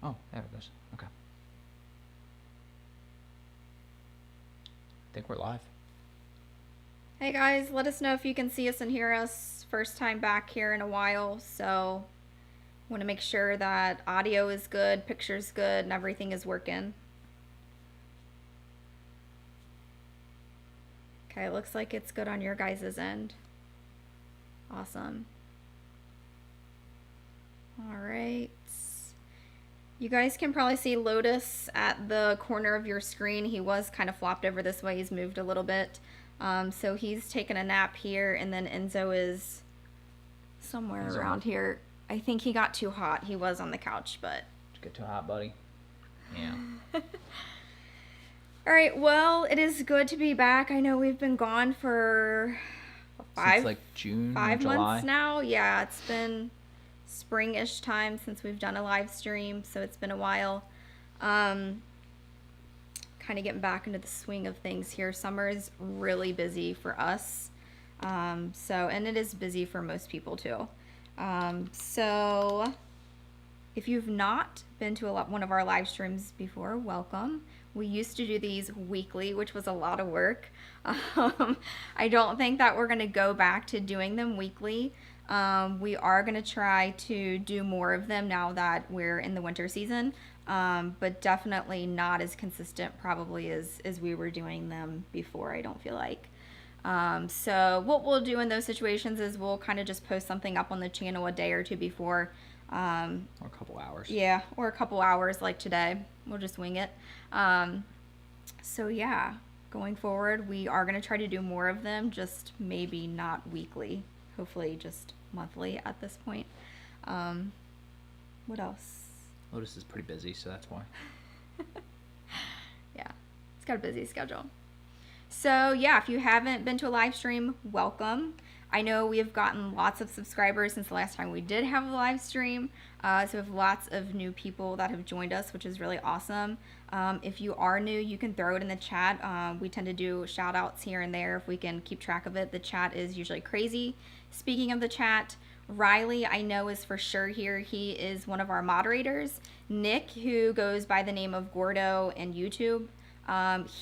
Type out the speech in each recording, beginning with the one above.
Oh, there it goes. Okay. I think we're live. Hey guys, let us know if you can see us and hear us. First time back here in a while, so want to make sure that audio is good, picture's good, and everything is working. Okay, it looks like it's good on your guys' end. Awesome. All right. You guys can probably see Lotus at the corner of your screen. He was kind of flopped over this way. He's moved a little bit. So he's taking a nap here, and then Enzo is somewhere around here. I think he got too hot. He was on the couch, but... Did you get too hot, buddy? Yeah. All right, well, it is good to be back. I know we've been gone for Since like June, 5 July. months now. Yeah, it's been spring-ish time since we've done a live stream, so it's been a while. Kind of getting back into the swing of things here. Summer is really busy for us, and it is busy for most people too. So if you've not been to one of our live streams before, welcome. We used to do these weekly, which was a lot of work. I don't think that we're going to go back to doing them weekly. We are going to try to do more of them now that we're in the winter season, but definitely not as consistent probably as we were doing them before, I don't feel like. So what we'll do in those situations is we'll kind of just post something up on the channel a day or two before. Or a couple hours. Yeah, or a couple hours like today. We'll just wing it. So yeah, going forward, we are going to try to do more of them, just maybe not weekly. Hopefully just monthly at this point. What else? Lotus is pretty busy, so that's why. Yeah, it's got a busy schedule. So yeah, if you haven't been to a live stream, welcome. I know we have gotten lots of subscribers since the last time we did have a live stream. So we have lots of new people that have joined us, which is really awesome. If you are new, you can throw it in the chat. We tend to do shout outs here and there if we can keep track of it. The chat is usually crazy. Speaking of the chat, Riley, I know, is for sure here. He is one of our moderators. Nick, who goes by the name of Gordo in YouTube,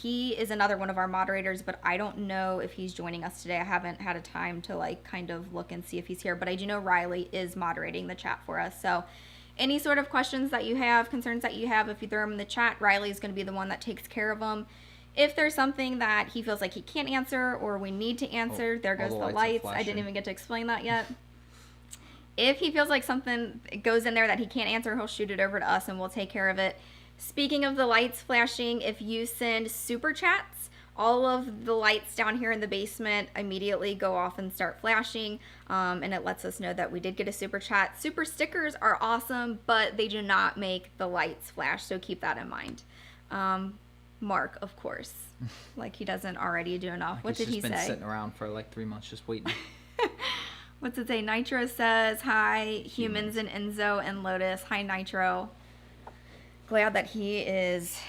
he is another one of our moderators, but I don't know if he's joining us today. I haven't had a time to like kind of look and see if he's here, but I do know Riley is moderating the chat for us. So any sort of questions that you have, concerns that you have, if you throw them in the chat, Riley is going to be the one that takes care of them. If there's something that he feels like he can't answer or we need to answer, there goes the lights. I didn't even get to explain that yet. If he feels like something goes in there that he can't answer, he'll shoot it over to us and we'll take care of it. Speaking of the lights flashing, if you send super chats, all of the lights down here in the basement immediately go off and start flashing, and it lets us know that we did get a super chat. Super stickers are awesome, but they do not make the lights flash, so keep that in mind. Mark, of course, like he doesn't already do enough. Like what did he say? He's been sitting around for like 3 months just waiting. What's it say? Nitro says, hi, humans and Enzo and Lotus. Hi, Nitro. Glad that he is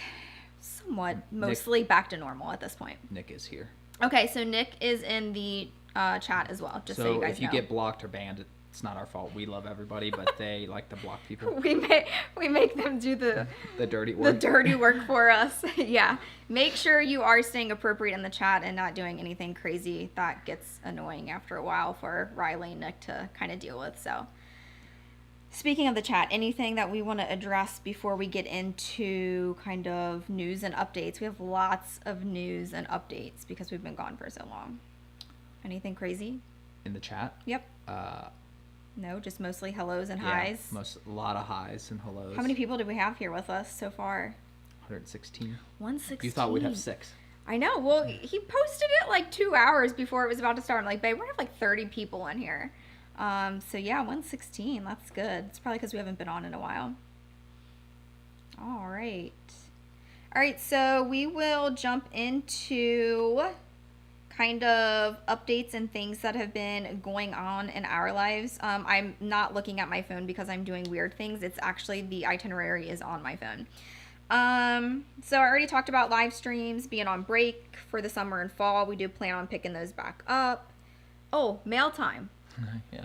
somewhat mostly back to normal at this point. Nick is here. Okay, so Nick is in the chat as well, just so you guys know. So if you get blocked or banned, it's not our fault. We love everybody, but they like to block people. We make them do the dirty work. The dirty work for us. Yeah. Make sure you are staying appropriate in the chat and not doing anything crazy that gets annoying after a while for Riley and Nick to kind of deal with. So speaking of the chat, anything that we want to address before we get into kind of news and updates? We have lots of news and updates because we've been gone for so long. Anything crazy? In the chat? Yep. No, just mostly hellos and highs. A lot of highs and hellos. How many people do we have here with us so far? 116. 116. You thought we'd have 6. I know. Well, he posted it like 2 hours before it was about to start. I'm like, babe, we're going to have like 30 people in here. So yeah, 116. That's good. It's probably because we haven't been on in a while. All right. All right, so we will jump into kind of updates and things that have been going on in our lives. I'm not looking at my phone because I'm doing weird things. It's actually the itinerary is on my phone. So I already talked about live streams being on break for the summer and fall. We do plan on picking those back up. Oh, mail time. Yeah.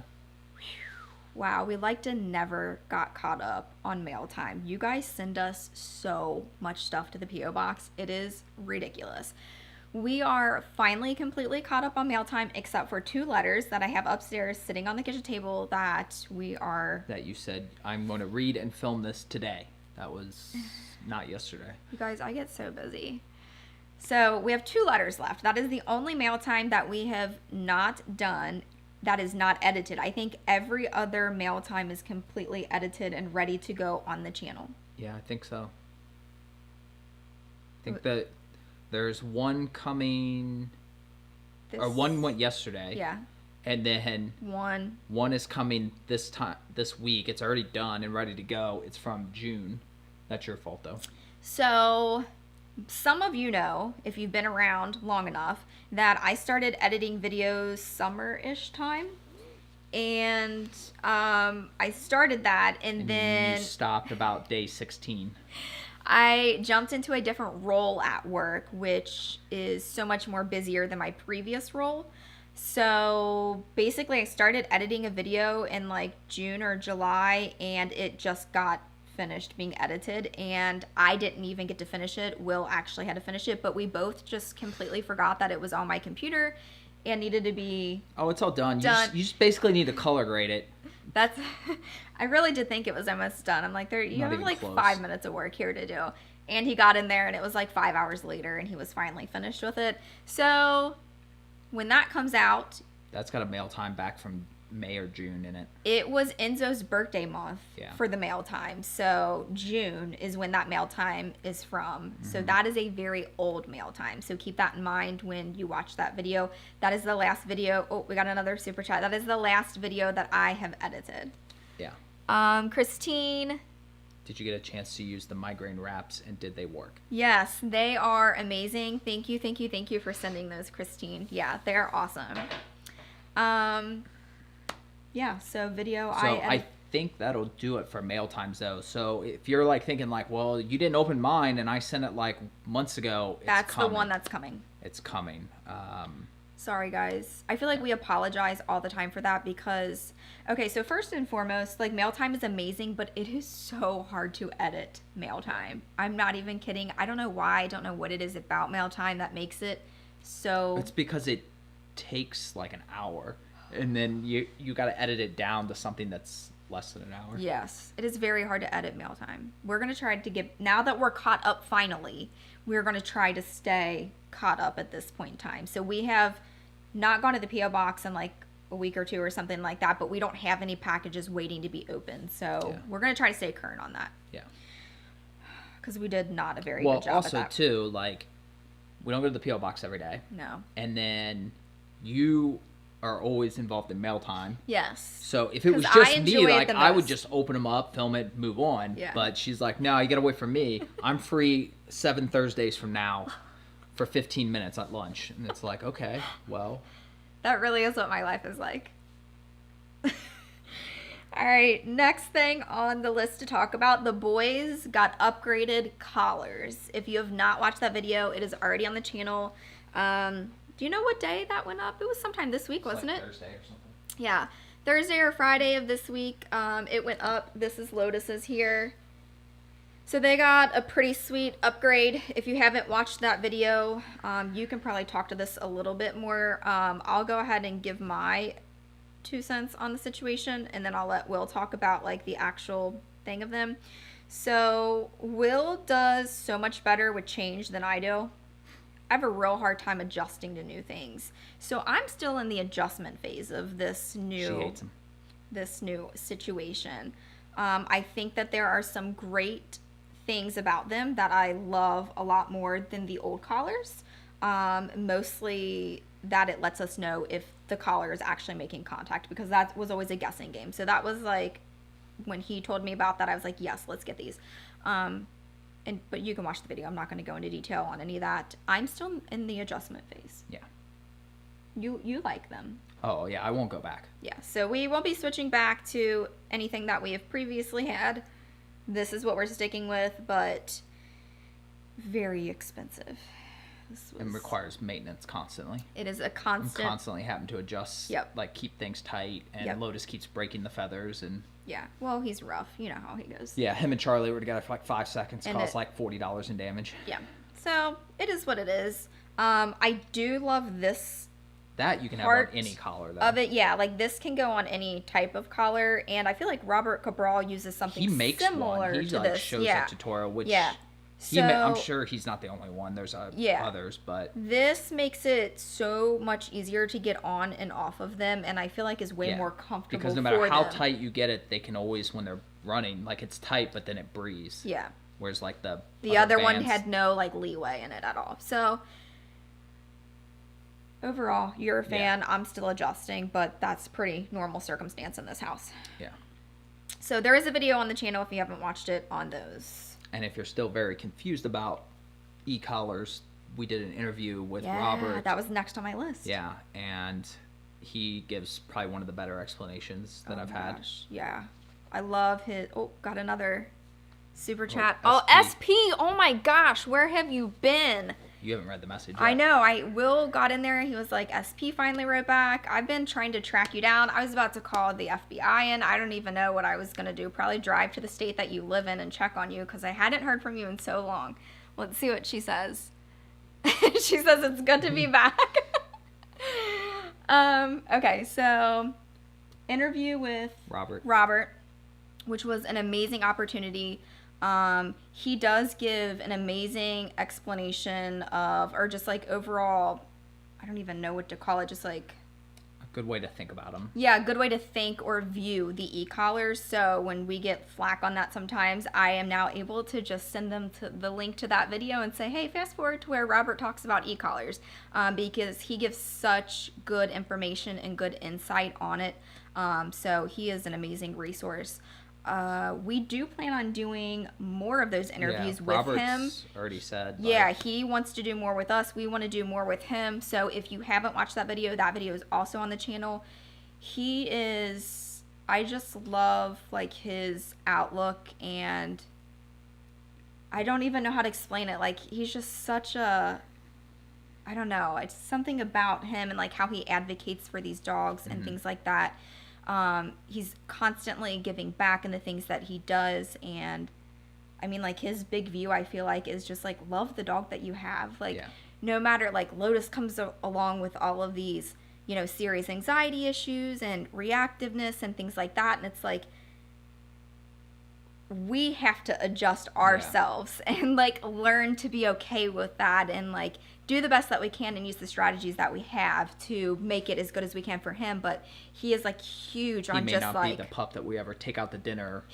wow, we like to never got caught up on mail time. You guys send us so much stuff to the P.O. box. It is ridiculous. We are finally completely caught up on mail time, except for 2 letters that I have upstairs sitting on the kitchen table that you said, I'm going to read and film this today. That was not yesterday. You guys, I get so busy. So we have 2 letters left. That is the only mail time that we have not done that is not edited. I think every other mail time is completely edited and ready to go on the channel. Yeah, I think so. I think that there's one coming, or one went yesterday. Yeah. And then one is coming this week. It's already done and ready to go. It's from June. That's your fault, though. So some of you know, if you've been around long enough, that I started editing videos summer-ish time. And I started that, and then you stopped about day 16. I jumped into a different role at work, which is so much more busier than my previous role. So basically I started editing a video in like June or July, and it just got finished being edited, and I didn't even get to finish it. Will actually had to finish it, but we both just completely forgot that it was on my computer and needed to be it's all done. You just basically need to color grade it. That's I really did think it was almost done. I'm like, you have like close. 5 minutes of work here to do. And he got in there, and it was like 5 hours later, and he was finally finished with it. So when that comes out, that's got a mail time back from May or June in it. It was Enzo's birthday month for the mail time. So June is when that mail time is from. Mm-hmm. So that is a very old mail time. So keep that in mind when you watch that video. That is the last video. Oh, we got another super chat. That is the last video that I have edited. Yeah. Christine. Did you get a chance to use the migraine wraps, and did they work? Yes, they are amazing. Thank you for sending those, Christine. Yeah, they're awesome. Yeah, so video. So I think that'll do it for mail times, though. So if you're like thinking like, well, you didn't open mine and I sent it like months ago, that's the one that's coming. It's coming. Sorry, guys. I feel like we apologize all the time for that because, okay, so first and foremost, like mail time is amazing, but it is so hard to edit mail time. I'm not even kidding. I don't know why. I don't know what it is about mail time that makes it so. It's because it takes like an hour. And then you got to edit it down to something that's less than an hour. Yes. It is very hard to edit mail time. We're going to try to get, now that we're caught up finally, we're going to try to stay caught up at this point in time. So we have not gone to the P.O. box in like a week or 2 or something like that, but we don't have any packages waiting to be opened. So we're going to try to stay current on that. Yeah. Because we did not a very good job at that. Well, also, too, like, we don't go to the P.O. box every day. No. And then you are always involved in mail time. Yes. So if it was just me, like I would just open them up, film it, move on. Yeah. But she's like, no, you got to wait for me. I'm free 7 Thursdays from now for 15 minutes at lunch. And it's like, okay, well. That really is what my life is like. All right, next thing on the list to talk about, the boys got upgraded collars. If you have not watched that video, it is already on the channel. Do you know what day that went up? It was sometime this week, wasn't it? Thursday or something. Yeah, Thursday or Friday of this week. It went up. This is Lotus's here. So they got a pretty sweet upgrade. If you haven't watched that video, you can probably talk to this a little bit more. I'll go ahead and give my 2 cents on the situation, and then I'll let Will talk about like the actual thing of them. So Will does so much better with change than I do. I have a real hard time adjusting to new things. So I'm still in the adjustment phase of this new situation. I think that there are some great things about them that I love a lot more than the old collars. Mostly that it lets us know if the collar is actually making contact, because that was always a guessing game. So that was like, when he told me about that, I was like, yes, let's get these. But you can watch the video. I'm not going to go into detail on any of that. I'm still in the adjustment phase. Yeah. You like them. Oh, yeah. I won't go back. Yeah. So we won't be switching back to anything that we have previously had. This is what we're sticking with, but very expensive. And requires maintenance constantly. It is a I'm constant. constantly having to adjust, like keep things tight, and Lotus keeps breaking the feathers and. Yeah, well, he's rough. You know how he goes. Yeah, him and Charlie were together for like 5 seconds. Cost like $40 in damage. Yeah, so it is what it is. I do love this. That you can have on any collar, though. Of it, yeah, like this can go on any type of collar, and I feel like Robert Cabral uses something similar to this. He shows a tutorial, which I'm sure he's not the only one. There's others, but this makes it so much easier to get on and off of them, and I feel like is way more comfortable. Because no matter how tight you get it, they can always, when they're running, like it's tight, but then it breathes. Yeah. Whereas like the other one had no like leeway in it at all. So overall, you're a fan. I'm still adjusting, but that's pretty normal circumstance in this house. Yeah. So there is a video on the channel if you haven't watched it on those. And if you're still very confused about e-collars, we did an interview with Robert. That was next on my list. Yeah, and he gives probably one of the better explanations that I've had. Yeah. I love his... Oh, got another super chat. SP! Oh my gosh, where have you been? You haven't read the message yet. I know. Will got in there and he was like, SP finally wrote back. I've been trying to track you down. I was about to call the FBI in. I don't even know what I was going to do. Probably drive to the state that you live in and check on you because I hadn't heard from you in so long. Let's see what she says. She says it's good to be back. Okay, so interview with Robert, which was an amazing opportunity. He does give an amazing explanation of, or just like overall, I don't even know what to call it, just like a good way to think about them. Yeah, a good way to think or view the e-collars. So when we get flack on that sometimes, I am now able to just send them to the link to that video and say, hey, fast forward to where Robert talks about e-collars, because he gives such good information and good insight on it. So he is an amazing resource. We do plan on doing more of those interviews with Robert's him. Already said. Yeah, he wants to do more with us. We want to do more with him. So if you haven't watched that video is also on the channel. He is, I just love like his outlook, and I don't even know how to explain it. Like he's just such a, I don't know. It's something about him and like how he advocates for these dogs and things like that. He's constantly giving back in the things that he does, and I mean, like, his big view, I feel like, is just like, love the dog that you have. Like, no matter, like, Lotus comes along with all of these, you know, serious anxiety issues and reactiveness and things like that, and it's like, we have to adjust ourselves and like learn to be okay with that and like do the best that we can and use the strategies that we have to make it as good as we can for him. But he is like huge on just like... He may not be the pup that we ever take out to dinner,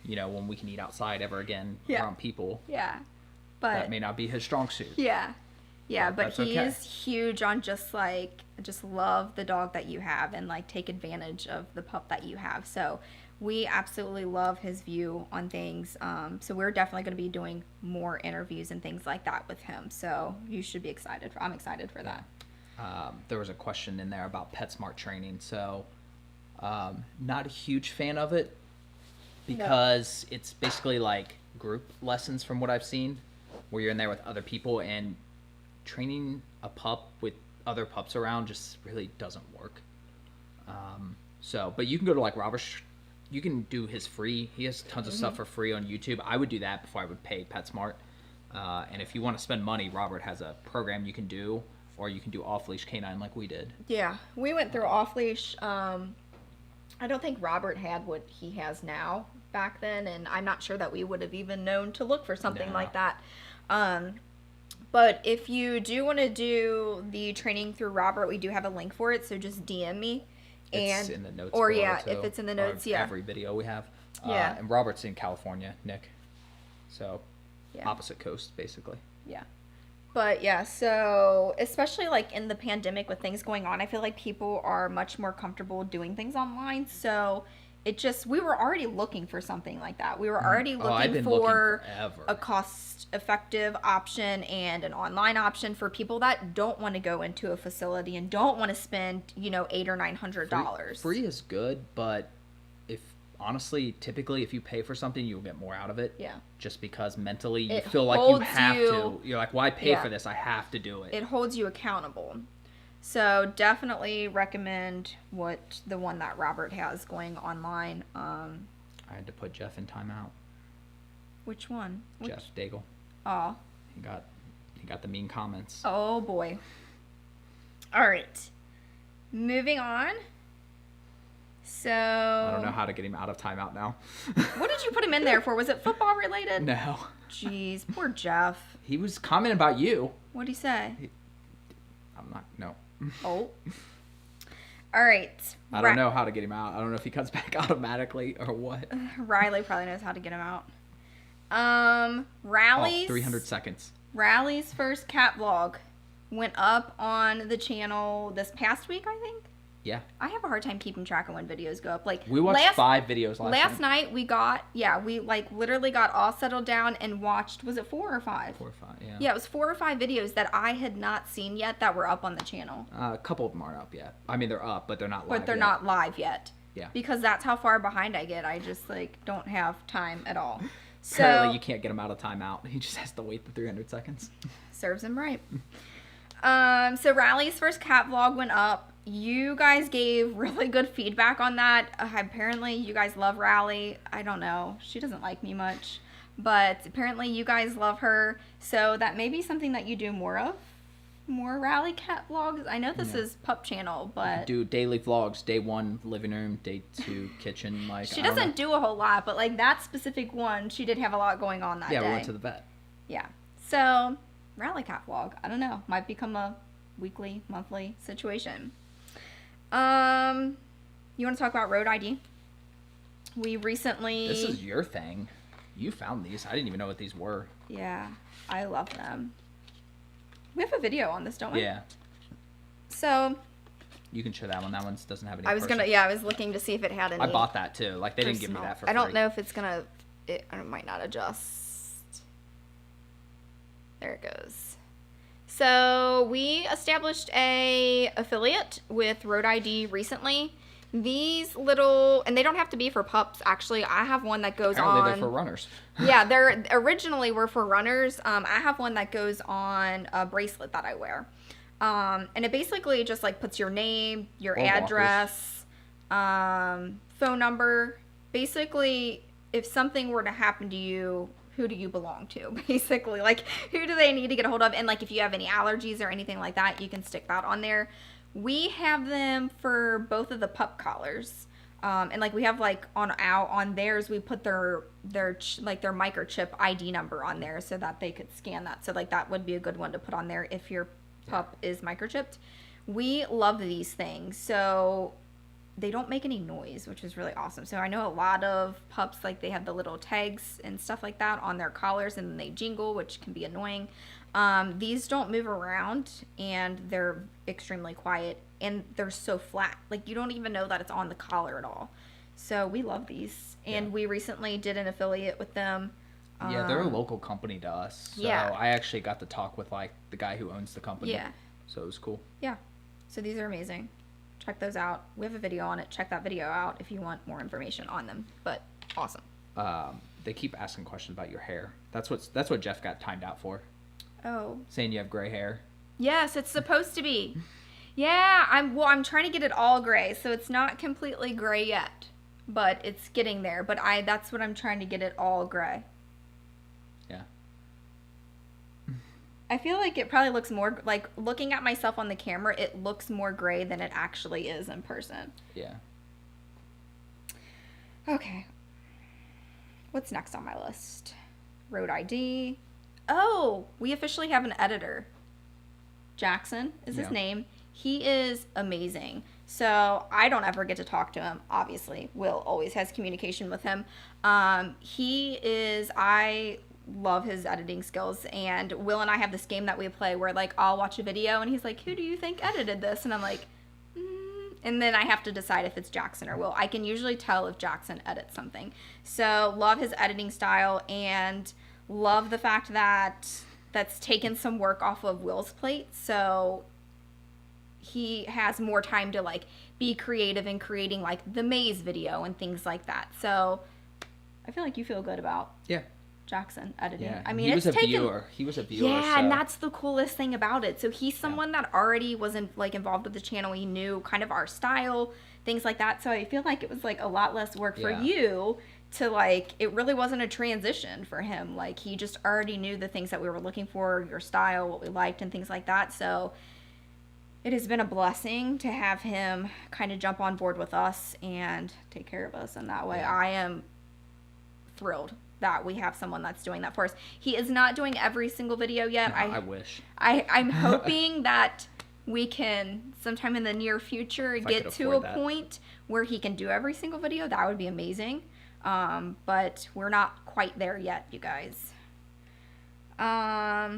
you know, when we can eat outside ever again around people. Yeah. But that may not be his strong suit. Yeah. Yeah, but he is huge on just like, just love the dog that you have and like take advantage of the pup that you have. So we absolutely love his view on things. So we're definitely going to be doing more interviews and things like that with him. So you should be excited. I'm excited for that. There was a question in there about PetSmart training. So not a huge fan of it because it's basically like group lessons from what I've seen, where you're in there with other people, and training a pup with other pups around just really doesn't work. But you can go to like Robert's. You can do his free. He has tons of stuff for free on YouTube. I would do that before I would pay PetSmart. And if you want to spend money, Robert has a program you can do, or you can do off-leash canine like we did. Yeah, we went through off-leash. I don't think Robert had what he has now back then, and I'm not sure that we would have even known to look for something like that. But if you do want to do the training through Robert, we do have a link for it, so just DM me. It's in the notes. Or if it's in the notes, every video we have. And Robert's in California, Nick. So opposite coast, basically. Yeah. But yeah, so especially like in the pandemic with things going on, I feel like people are much more comfortable doing things online. So it just, we were already looking for something like that. We were already looking for a cost-effective option and an online option for people that don't want to go into a facility and don't want to spend, $800 or $900. Free is good, but honestly, typically, if you pay for something, you'll get more out of it. Yeah. Just because mentally you It feel like you holds have you- to. You're like, why pay Yeah. for this? I have to do it. It holds you accountable. So definitely recommend the one that Robert has going online. I had to put Jeff in timeout. Which one? Jeff Daigle. Oh. He got the mean comments. Oh boy. All right. Moving on. So I don't know how to get him out of timeout now. what did you put him in there for? Was it football related? No. Jeez, poor Jeff. He was commenting about you. What'd he say? No. Oh. All right. I don't know how to get him out. I don't know if he comes back automatically or what. Riley probably knows how to get him out. Rally's 300 seconds. Rally's first cat vlog went up on the channel this past week, I think. Yeah. I have a hard time keeping track of when videos go up. Like We watched 5 videos last night. night we like literally got all settled down and watched, was it 4 or 5? 4 or 5, yeah. Yeah, it was 4 or 5 videos that I had not seen yet that were up on the channel. A couple of them aren't up yet. I mean, they're up, but they're not live But they're yet. not live yet. Yeah. Because that's how far behind I get. I just like don't have time at all. So Apparently, you can't get him out of timeout. He just has to wait the 300 seconds. serves him right. So Rally's first cat vlog went up. You guys gave really good feedback on that. Apparently, you guys love Rally. I don't know. She doesn't like me much. But apparently, you guys love her. So that may be something that you do more of. More Rally cat vlogs. I know this is Pup Channel, but... Do daily vlogs. Day 1, living room. Day 2, kitchen. Like she doesn't do a whole lot, but like that specific one, she did have a lot going on that day. Yeah, we went to the vet. Yeah. So, Rally cat vlog. I don't know. Might become a weekly, monthly situation. You want to talk about Road ID? We recently... This is your thing. You found these. I didn't even know what these were. Yeah, I love them. We have a video on this, don't we? Yeah. So... You can show that one. That one doesn't have any I was looking to see if it had any... I bought that too. Like, they didn't give me that for free. I don't know if it's gonna... It might not adjust. There it goes. So we established a affiliate with Road ID recently. These little, and they don't have to be for pups. Actually, I have one that goes Apparently on. they're for runners. Yeah, they're originally were for runners. I have one that goes on a bracelet that I wear, and it basically just like puts your name, your Or address, phone number. Basically, if something were to happen to you, who do you belong to? Basically, like who do they need to get a hold of? And like if you have any allergies or anything like that, you can stick that on there. We have them for both of the pup collars, and like we have like on theirs, we put their microchip ID number on there so that they could scan that. So like that would be a good one to put on there if your pup is microchipped. We love these things, so they don't make any noise, which is really awesome. So I know a lot of pups, like they have the little tags and stuff like that on their collars and then they jingle, which can be annoying. These don't move around and they're extremely quiet and they're so flat. Like you don't even know that it's on the collar at all. So we love these. And we recently did an affiliate with them. Yeah, they're a local company to us. So Yeah. I actually got to talk with like the guy who owns the company. Yeah. So it was cool. Yeah. So these are amazing. Check those out. We have a video on it. Check that video out if you want more information on them. But awesome. They keep asking questions about your hair. That's what Jeff got timed out for. Oh. Saying you have gray hair. Yes, it's supposed to be. Yeah, I'm trying to get it all gray, so it's not completely gray yet. But it's getting there. But that's what I'm trying to get it all gray. Yeah. I feel like it probably looks more, like, looking at myself on the camera, it looks more gray than it actually is in person. Yeah. Okay. What's next on my list? Road ID. Oh, we officially have an editor. Jackson is his name. He is amazing. So I don't ever get to talk to him, obviously. Will always has communication with him. I love his editing skills, and Will and I have this game that we play where like I'll watch a video and he's like, who do you think edited this? And I'm like, and then I have to decide if it's Jackson or Will. I can usually tell if Jackson edits something. So love his editing style and love the fact that that's taken some work off of Will's plate. So he has more time to like be creative in creating like the maze video and things like that. So I feel like you feel good about Jackson editing. Yeah. I mean, he was it's a taken... viewer. He was a viewer. Yeah, so. and that's the coolest thing about it. So he's someone that already wasn't like involved with the channel. He knew kind of our style, things like that. So I feel like it was like a lot less work for you to like, it really wasn't a transition for him. Like he just already knew the things that we were looking for, your style, what we liked and things like that. So it has been a blessing to have him kind of jump on board with us and take care of us in that way. Yeah. I am thrilled that we have someone that's doing that for us. He is not doing every single video yet. No, I wish. I'm hoping that we can sometime in the near future get to a point where he can do every single video. That would be amazing. But we're not quite there yet, you guys. I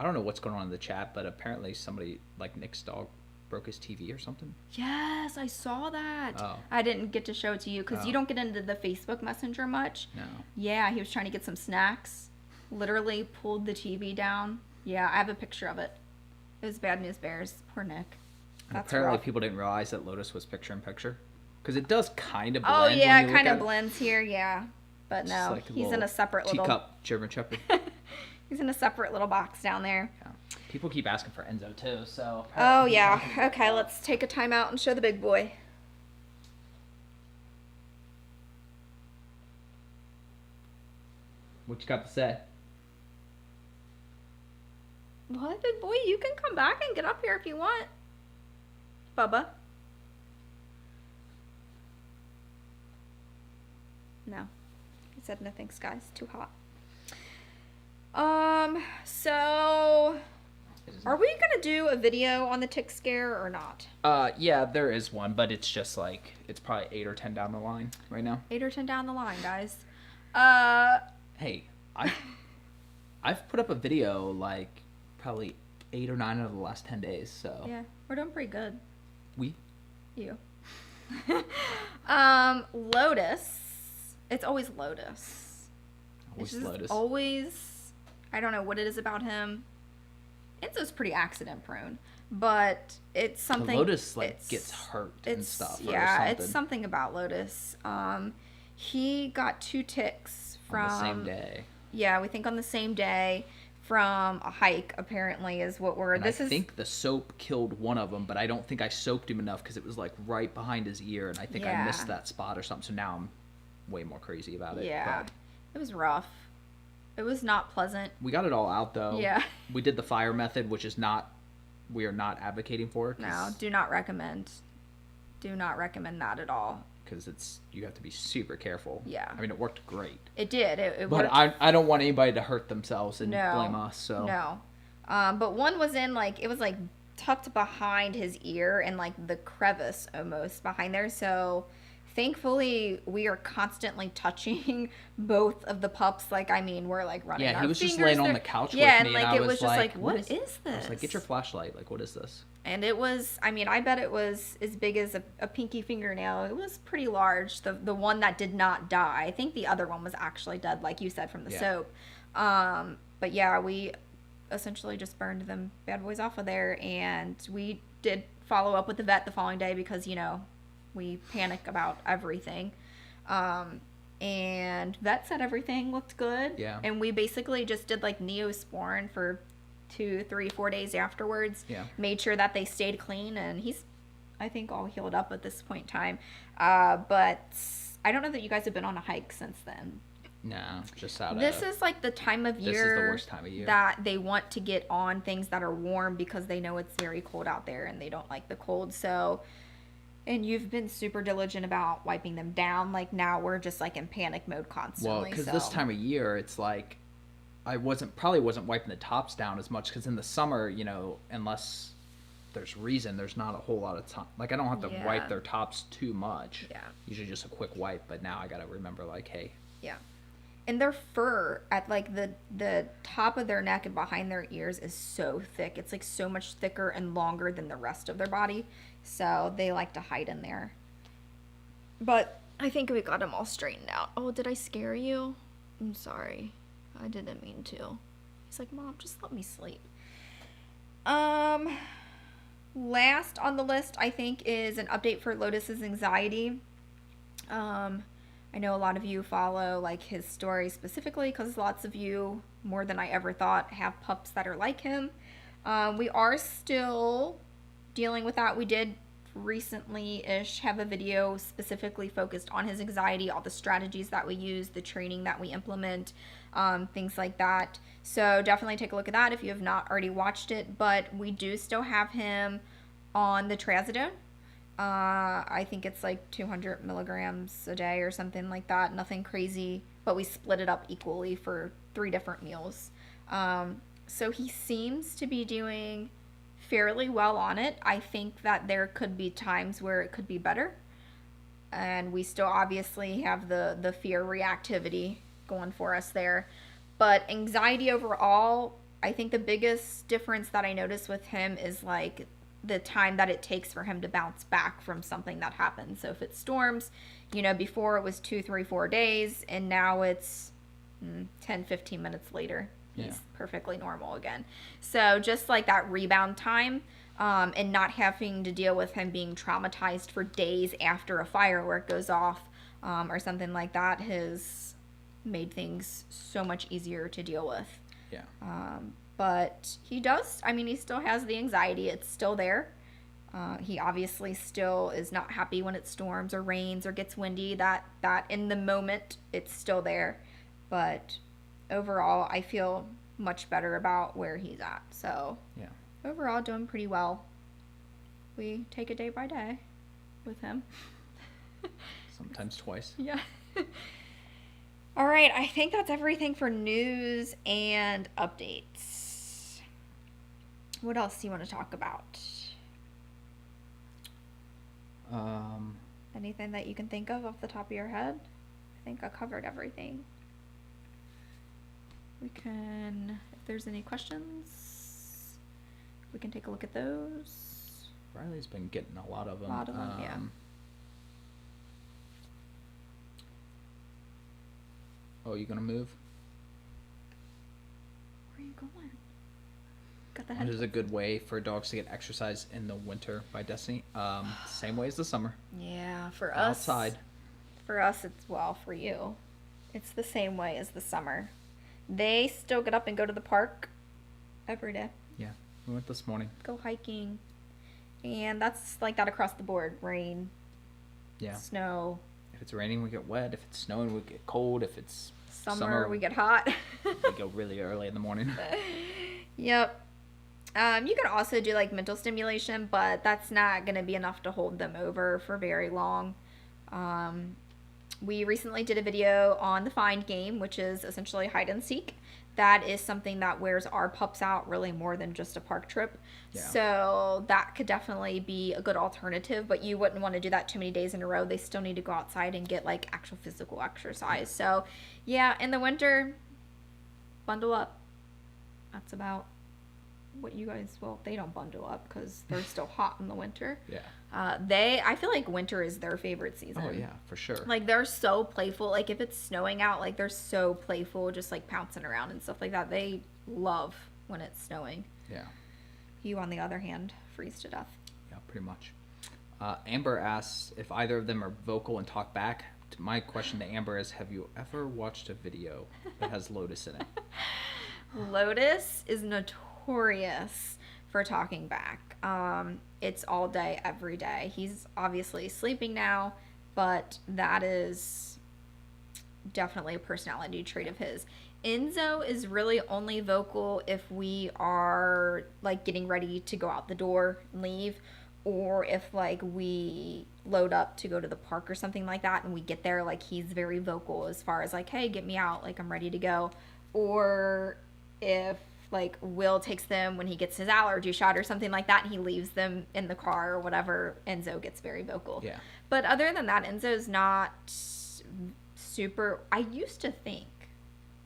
don't know what's going on in the chat, but apparently somebody, like Nick's dog, broke his TV or something. Yes, I saw that. Oh. I didn't get to show it to you because you don't get into the Facebook Messenger much. No. Yeah, he was trying to get some snacks. Literally pulled the TV down. Yeah, I have a picture of it. It was bad news bears. Poor Nick. That's apparently rough. People didn't realize that Lotus was picture in picture. Because it does kind of blend. Oh, yeah, it kind of blends here, yeah. But no, like he's in a separate little... Teacup German Shepherd. He's in a separate little box down there. Yeah. People keep asking for Enzo, too, so... Oh, yeah. Okay, let's take a time out and show the big boy. What you got to say? What, big boy? You can come back and get up here if you want. Bubba. No. He said no thanks, guys. Too hot. So... Are we gonna do a video on the tick scare or not? Yeah, there is one, but it's just like, it's probably 8 or 10 down the line right now. 8 or 10 down the line, guys. Hey, I've put up a video like probably 8 or 9 out of the last 10 days, so. Yeah, we're doing pretty good. We? You. Lotus. It's always Lotus. Always Lotus. Always, I don't know what it is about him. Enzo's pretty accident prone, but it's something. Lotus gets hurt and stuff. Yeah, it's something about Lotus. He got 2 ticks from on the same day. Yeah, we think on the same day from a hike. Apparently, is what we're. And I think the soap killed one of them, but I don't think I soaked him enough because it was like right behind his ear, and I think I missed that spot or something. So now I'm way more crazy about it. Yeah, it was rough. It was not pleasant. We got it all out though. Yeah. We did the fire method, which is we are not advocating for. No, do not recommend. Do not recommend that at all. Because you have to be super careful. Yeah. I mean, it worked great. It did. It but worked. I don't want anybody to hurt themselves and blame us. So. No. But one was in it was like tucked behind his ear and like the crevice almost behind there. So thankfully, we are constantly touching both of the pups. Like, I mean, we're like running. Yeah, he was just laying on the couch with me, and I it was just like, what is this? I was like, get your flashlight. Like, what is this? And it was, I mean, I bet it was as big as a pinky fingernail. It was pretty large. The one that did not die. I think the other one was actually dead, like you said, from the soap. But yeah, we essentially just burned them bad boys off of there, and we did follow up with the vet the following day because we panic about everything. And vet said everything looked good. Yeah. And we basically just did like Neosporin for 2, 3, 4 days afterwards. Yeah. Made sure that they stayed clean, and he's, I think, all healed up at this point in time. But I don't know that you guys have been on a hike since then. No, just out of... This is like the time of year... This is the worst time of year. ...that they want to get on things that are warm because they know it's very cold out there and they don't like the cold. So... And you've been super diligent about wiping them down. Like, now we're just, like, in panic mode constantly. Well, because this time of year, it's like... I probably wasn't wiping the tops down as much because in the summer, unless there's reason, there's not a whole lot of time. Like, I don't have to wipe their tops too much. Yeah. Usually just a quick wipe, but now I got to remember, like, hey... Yeah. And their fur at like the top of their neck and behind their ears is so thick. It's like so much thicker and longer than the rest of their body. So they like to hide in there. But I think we got them all straightened out. Oh, did I scare you? I'm sorry. I didn't mean to. He's like, Mom, just let me sleep. Last on the list, I think, is an update for Lotus's anxiety. I know a lot of you follow like his story specifically because lots of you, more than I ever thought, have pups that are like him. We are still dealing with that. We did recently-ish have a video specifically focused on his anxiety, all the strategies that we use, the training that we implement, things like that. So definitely take a look at that if you have not already watched it. But we do still have him on the trazodone. I think it's like 200 milligrams a day or something like that. Nothing crazy, but we split it up equally for 3 different meals. So he seems to be doing fairly well on it. I think that there could be times where it could be better. And we still obviously have the fear reactivity going for us there. But anxiety overall, I think the biggest difference that I notice with him is like the time that it takes for him to bounce back from something that happens. So if it storms, you know, before it was 2, 3, 4 days, and now it's 10, 15 minutes later. He's perfectly normal again. So just like that rebound time, and not having to deal with him being traumatized for days after a firework goes off, or something like that, has made things so much easier to deal with. Yeah. But he does, I mean, he still has the anxiety. It's still there. He obviously still is not happy when it storms or rains or gets windy. That in the moment, it's still there. But overall, I feel much better about where he's at. So yeah, overall, doing pretty well. We take it day by day with him. Sometimes twice. Yeah. All right, I think that's everything for news and updates. What else do you want to talk about? Anything that you can think of off the top of your head? I think I covered everything. We can, if there's any questions, we can take a look at those. Riley's been getting a lot of them. Yeah. Oh, you gonna move? Where are you going? Got the This head. is a good way for dogs to get exercise in the winter by Destiny. Same way as the summer. Yeah, for us. Outside. For us, it's, well, for you, it's the same way as the summer. They still get up and go to the park every day. Yeah, we went this morning. Go hiking. And that's like that across the board. Rain, Yeah. snow. If it's raining, we get wet. If it's snowing, we get cold. If it's Summer, we get hot. we go really early in the morning. Yep. You can also do like mental stimulation, but that's not going to be enough to hold them over for very long. We recently did a video on the find game, which is essentially hide and seek. That is something that wears our pups out really more than just a park trip. Yeah. So that could definitely be a good alternative, but you wouldn't want to do that too many days in a row. They still need to go outside and get like actual physical exercise. So yeah, in the winter, bundle up. That's about what you guys, well, they don't bundle up because they're still hot in the winter. Yeah. I feel like winter is their favorite season. Oh yeah, for sure. Like they're so playful. Like if it's snowing out, like they're so playful, just like pouncing around and stuff like that. They love when it's snowing. Yeah. You, on the other hand, freeze to death. Yeah, pretty much. Amber asks if either of them are vocal and talk back. My question to Amber is, have you ever watched a video that has Lotus in it? Lotus is notorious for talking back. It's all day, every day. He's obviously sleeping now, but that is definitely a personality trait of his. Enzo is really only vocal if we are like getting ready to go out the door and leave, or if like we load up to go to the park or something like that and we get there, like he's very vocal as far as like, hey, get me out, like I'm ready to go. Or if like Will takes them when he gets his allergy shot or something like that and he leaves them in the car or whatever, Enzo gets very vocal. Yeah. But other than that, Enzo's not super, I used to think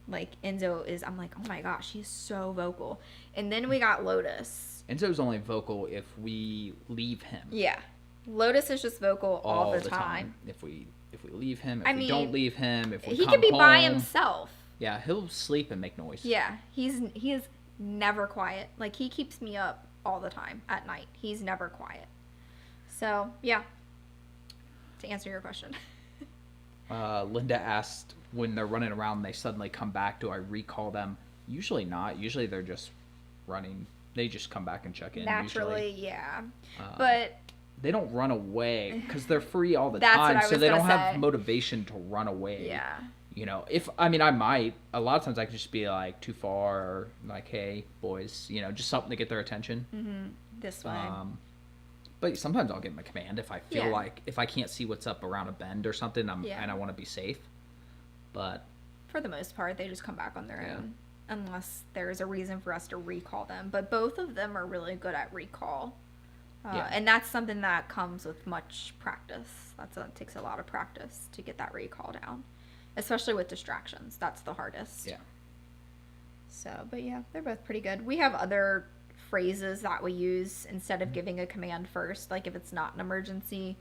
like Enzo is, I'm like, oh my gosh, he's so vocal. And then we got Lotus. Enzo's only vocal if we leave him. Yeah. Lotus is just vocal all the time. If we leave him, if we don't leave him, if we he come could be home, by himself. Yeah, he'll sleep and make noise. Yeah, he is never quiet. Like he keeps me up all the time at night. He's never quiet. So, yeah. To answer your question. Linda asked, when they're running around, they suddenly come back. Do I recall them? Usually not. Usually they're just running. They just come back and check in. Naturally, usually. yeah. But they don't run away because they're free all the That's time, what I so was they don't gonna have say. motivation to run away. yeah. You know, I might. A lot of times I could just be like too far, or like, hey, boys, you know, just something to get their attention. This way. But sometimes I'll give them a command if I feel Yeah. like, if I can't see what's up around a bend or something, Yeah. and I want to be safe. But For the most part, they just come back on their Yeah. own. Unless there's a reason for us to recall them. But both of them are really good at recall. Yeah. And that's something that comes with much practice. It takes a lot of practice to get that recall down. Especially with distractions. That's the hardest. yeah, So, but yeah, they're both pretty good. We have other phrases that we use instead of giving a command first. Like if it's not an emergency.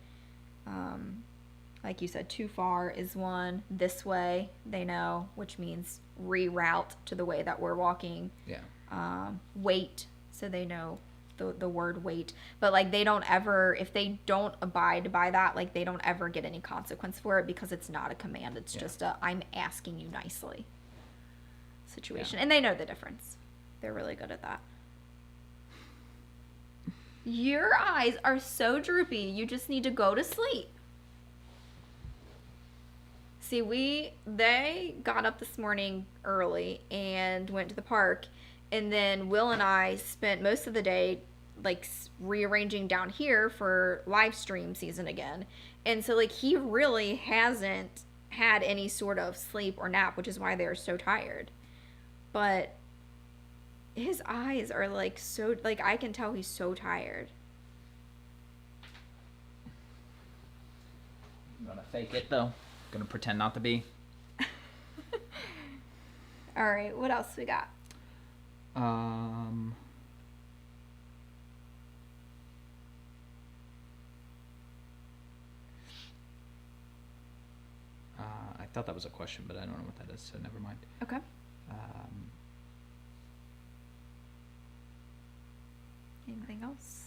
Like you said, too far is one. This way, they know, which means reroute to the way that we're walking. yeah, Wait, so they know the word wait. But like they don't ever, if they don't abide by that, like they don't ever get any consequence for it because it's not a command. It's just a I'm asking you nicely situation. Yeah. And they know the difference. They're really good at that. Your eyes are so droopy. You just need to go to sleep. See, they got up this morning early and went to the park, and then Will and I spent most of the day like rearranging down here for live stream season again. And so like he really hasn't had any sort of sleep or nap, which is why they're so tired. But his eyes are like so, like I can tell he's so tired. I'm gonna fake it though. Gonna pretend not to be. All right, what else we got? I thought that was a question, but I don't know what that is, so never mind. Okay. Anything else?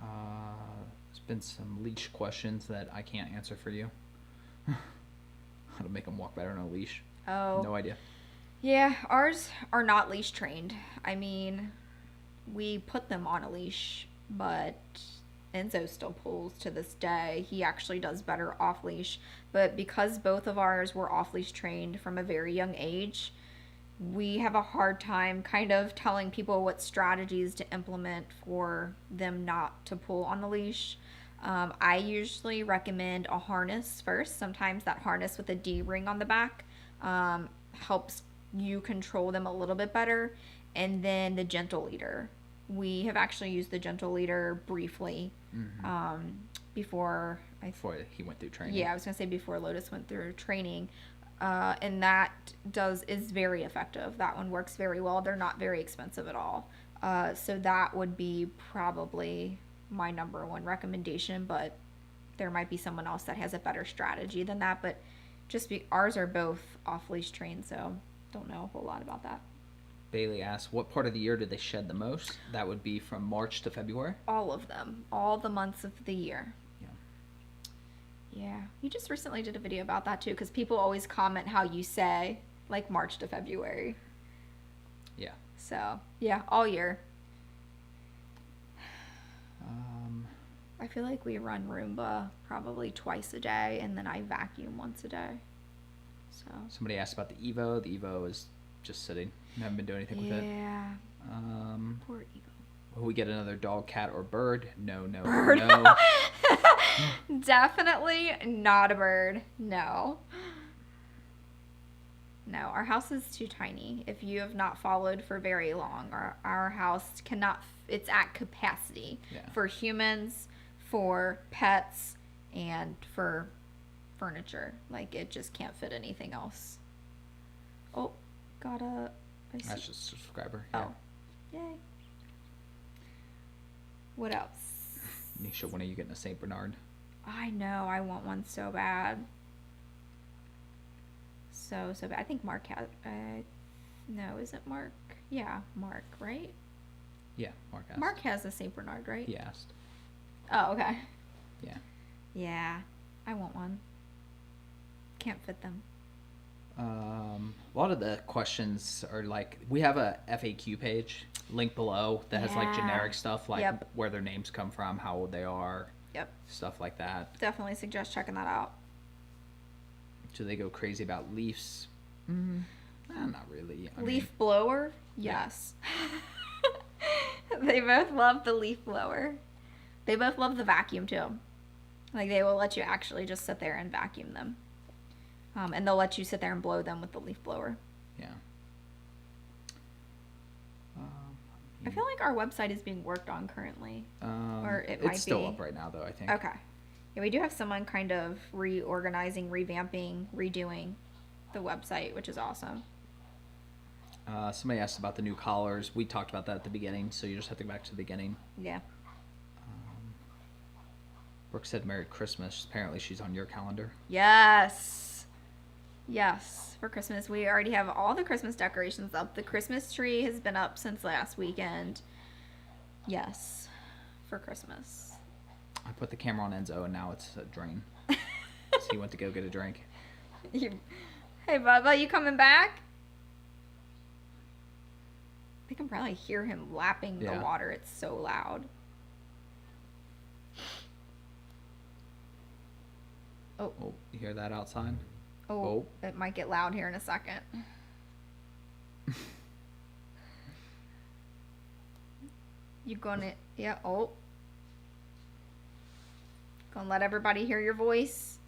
There's been some leash questions that I can't answer for you. How to make them walk better on a leash. Oh. No idea. Yeah, ours are not leash trained. I mean, we put them on a leash, but Enzo still pulls to this day. He actually does better off leash, but because both of ours were off leash trained from a very young age, we have a hard time kind of telling people what strategies to implement for them not to pull on the leash. I usually recommend a harness first. Sometimes that harness with a D-ring on the back helps you control them a little bit better. And then the gentle leader. We have actually used the gentle leader briefly before he went through training. Yeah, I was going to say before Lotus went through training. And that is very effective. That one works very well. They're not very expensive at all. So that would be probably my number one recommendation, but there might be someone else that has a better strategy than that. But ours are both off leash trained, so don't know a whole lot about that. Bailey asks, what part of the year do they shed the most? That would be from March to February? All of them. All the months of the year. Yeah. Yeah. You just recently did a video about that too, because people always comment how you say like March to February. Yeah. So yeah, all year. I feel like we run Roomba probably twice a day, and then I vacuum once a day. So Somebody asked about the Evo. The Evo is just sitting. I haven't been doing anything with it. yeah. Poor Evo. Will we get another dog, cat, or bird? No, Bird. no. Definitely not a bird. No. No, our house is too tiny. If you have not followed for very long, our house cannot, it's at capacity for humans, for pets, and for furniture. Like, it just can't fit anything else. Oh, That's just a subscriber. Oh, yay. What else? Nisha, when are you getting a St. Bernard? I know, I want one so bad. So bad. I think Mark has, no, is it Mark? Yeah, Mark, right? Yeah, Mark asked. Mark has a St. Bernard, right? He asked. Oh, okay. Yeah. Yeah, I want one. Can't fit them. A lot of the questions are like, we have a FAQ page link below that has like Yeah. generic stuff, like Yep. where their names come from, how old they are, Yep. stuff like that. Definitely suggest checking that out. Do they go crazy about leaves? Not really. I Leaf mean, blower? Yes. They both love the leaf blower. They both love the vacuum too. Like they will let you actually just sit there and vacuum them. And they'll let you sit there and blow them with the leaf blower. yeah. I feel like our website is being worked on currently. Or it might it's still be. up right now, though, I think. Okay. Yeah, we do have someone kind of reorganizing, revamping, redoing the website, which is awesome. Somebody asked about the new collars. We talked about that at the beginning, so you just have to go back to the beginning. Yeah. Brooke said Merry Christmas. Apparently she's on your calendar. Yes. Yes. For Christmas, we already have all the Christmas decorations up. The Christmas tree has been up since last weekend. Yes. For Christmas. I put the camera on Enzo, and now it's a drain. So he went to go get a drink. Hey, Bubba, you coming back? I can probably hear him lapping the Yeah. water. It's so loud. Oh, you hear that outside? Oh, it might get loud here in a second. You gonna, yeah, gonna let everybody hear your voice?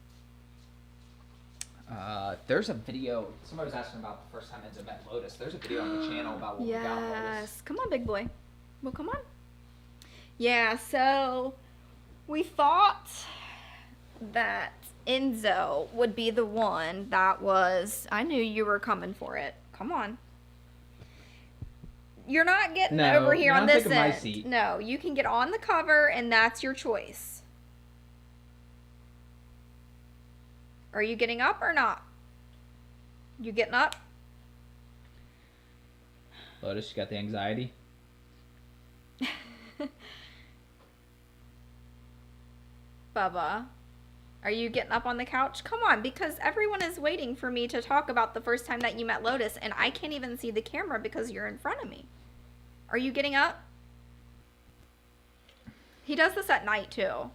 There's a video. Somebody was asking about the first time Enzo met Lotus. There's a video on the channel about what we got Lotus. Yes. Come on, big boy. Well, come on. Yeah, so we thought that Enzo would be the one that was, I knew you were coming for it. Come on. You're not getting over here no, on I'm this taking my end. seat. No, you can get on the cover and that's your choice. Are you getting up or not? You getting up? Lotus, you got the anxiety? Bubba, are you getting up on the couch? Come on, because everyone is waiting for me to talk about the first time that you met Lotus, and I can't even see the camera because you're in front of me. Are you getting up? He does this at night, too.